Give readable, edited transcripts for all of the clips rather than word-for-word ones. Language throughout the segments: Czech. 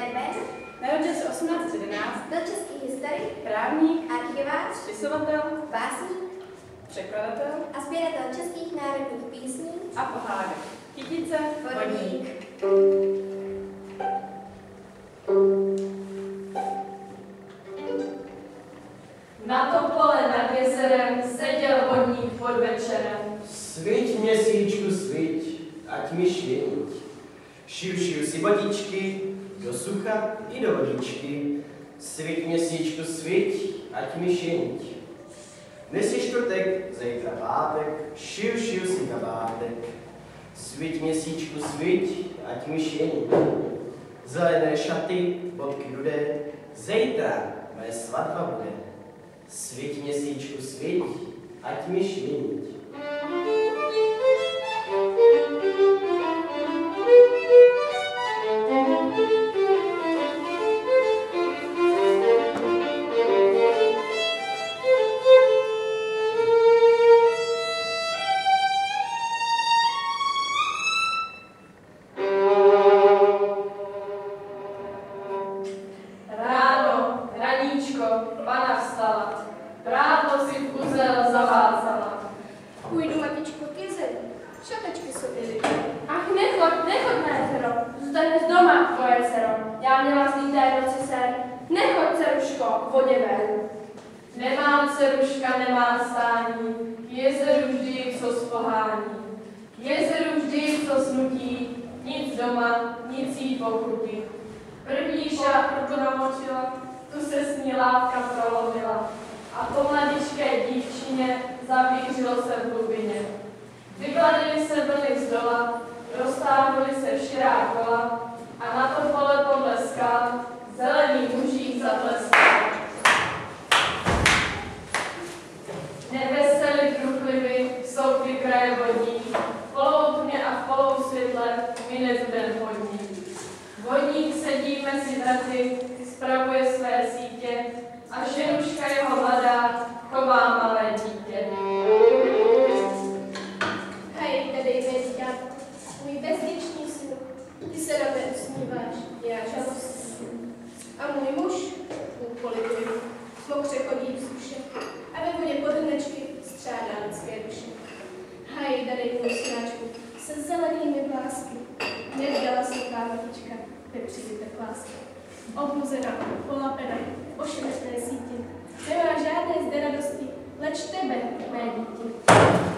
Serben. Narodil se 1811. Byl český historik, Právník, archivář, spisovatel, básník překladatel a sběratel českých národních písní a pohádek. Kytice, vodník. Na topole nad jezerem seděl vodník pod večerem. Sviť měsíčku, sviť, ať mi švění. Šiju si botičky, do sucha i do vodičky. Sviť měsíčku, sviť, ať mi švění. Dnes je čtvrtek, zítra pátek, šiju si kabátek. Sviť měsíčku, sviť, ať mi švění. Zelené šaty, bodky rudé, zítra moje svatba bude. Sviť měsíčku, sviť, ať mi švění. Nemám ceruška, nemá stání, k jezeru vždy co spohání. K jezeru vždy co snutí, nic doma, nic jí pochutí. První šátrku namočila, tu se s ní lávka prolomila. A po mladičké dívčině zavířilo se v hlubině. Vykladily se vlny z dola, roztáhnuly se v širá kola a na to pole podle skal zelený mužík zatleskal. Nevesely průplivy jsou ty kraje vodní, v poloutmě a v polousvětle mine den vodní. Vodník sedí mezi vraty, spravuje své sítě a ženuška jeho mladá chová malé dítě. Hej, nedej mi děťátko, můj bezděčný snu, ty se na mě usmíváš, já žalostný. A můj muž, polituji, mokře chodí v suše a ve vodě podhrnečky střádá lidské duše. Haj, dej můj snáčku, se zelenými vlásky, nevdala se kámotička, nepřibytek lásky. Obluzená, polapena, ošemetné sítě, nemá žádné zde radosti, leč tebe, mé dítě.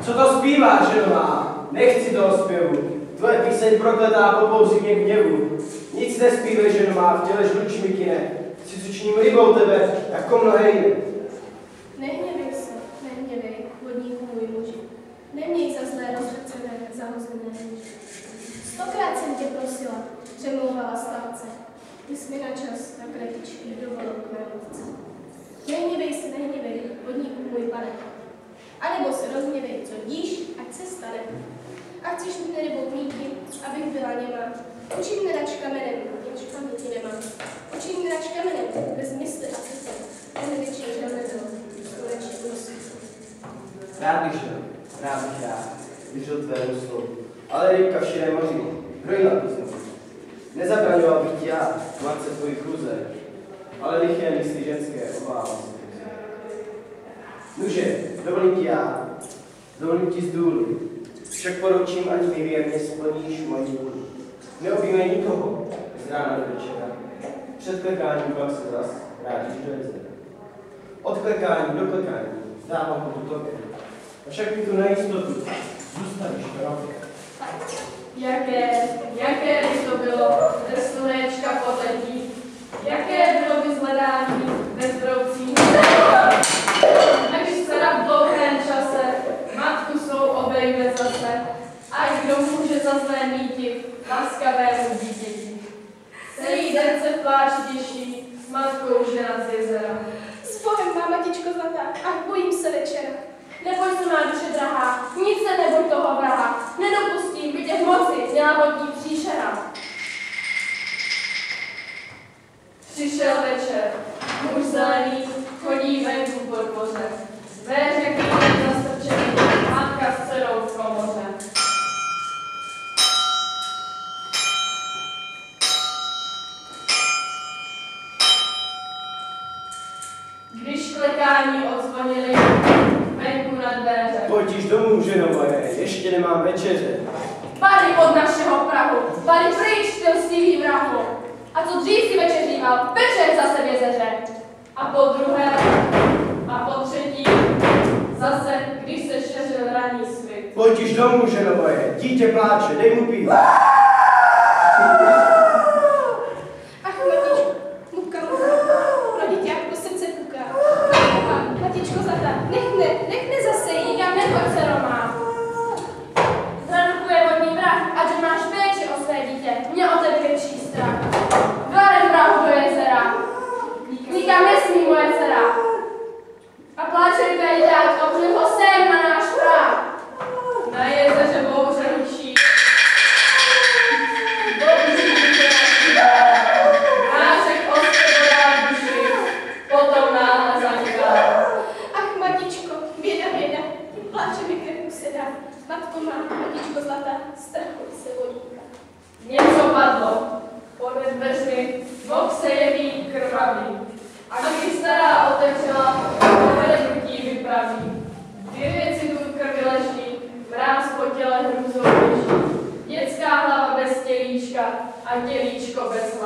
Co to zpíváš, ženo má? Nechci toho zpěvu. Tvoje píseň prokletá popouzí mě k hněvu. Nic nespívej, ženo má, v těle žluč mi kine. Si cučním rybou tebe, jako mnohé jiné. Nehněvej se, nehněvej, vodníku můj muži. Neměj za zlé rozvrcené, zahozené muži. 100krát jsem tě prosila, přemlouvala starce. Ty jsi mi na čas na kratičky dovolil k mé lodce. Nehněvej se, nehněvej, vodníku můj pane. A nebo se rozhněvej, co díš, ať se stane. A chceš mít rybou míti, abych byla něma. Učím mě rač kamenem, jenž paměti nemám. Učím mě rač kamenem, bez mysli a srdce. Ten větší nebylo, konečně budu svět. Rád bych věřil tvému slovu. Ale rybka v širém moři, hrojila bych znovu. Nezabraňoval bych ti já, matce tvojich chůze, ale liché mysli ženské obával se. Nuže, dovolím ti z důly, však poroučím, ať mi věrně splníš moji vůli. Neobjímej nikoho z rána do večera, před klekáním pak se zas vrátíš do jezera. Od klekání do klekání dávám ho tu tobě, však mi tu nejistotu zůstaneš roky. Jaké by to bylo, bez slunečka potetí, jaké bylo by zhledání bez broucí. Když dcera v dlouhém čase matku svou obejme zase, ať kdo může za zlé míti laskavému dítěti. Celý den se v pláči těší s matkou žena z jezera. S Bohem, má matičko zlatá, ach bojím se večera. Neboj se, má duše drahá, nic se neboj toho vraha, nedopustím, by tě v moci měla vodní příšera. Přišel večer, muž zelený chodí venku po dvoře, dveře klíčem zastrčený, matka s dcerou v komoře. šlekání odzvonili venku na dveře. Pojď již domů, ženo moje, ještě nemám večeře. Bary od našeho prahu, bary pryč, ty lstivý vrahu. A co dřív si večeříval, večer zase v jezeře. A po druhé, a po třetí, zase, když se šeřil ranní svit. Pojď již domů, ženo moje, dítě pláče, dej mu pít. Ach, Matičko, muka, pro děťátko srdce puká. Matičko zlatá, nechne zase jít. Nikam nechoď se, Romá. Zadukuje vodní vrah, ať máš péči o své dítě, mě o tebe větší strach. Varem vrahu do jezera, nikam nesmí moje dcera. A pláče tvé děťátko, protože ho sem na náš prah. Na jezeře bouře ručí. Nášek ostře dodá v duši, potom náhle zaniká. Ach, Matičko, běda, tím pláče mi krev usedá. Matko má, Matičko zlatá, strachuj se vodníka. Něco padlo. Podle dveřmi bok se jeví krvavý. A když stará otevřela, povednutí vypraví. Dvě věci tu v krvi leží, mráz po těle hrůzou běží. Dětská hlava bez tělíčka a tělíčko bez hlavy.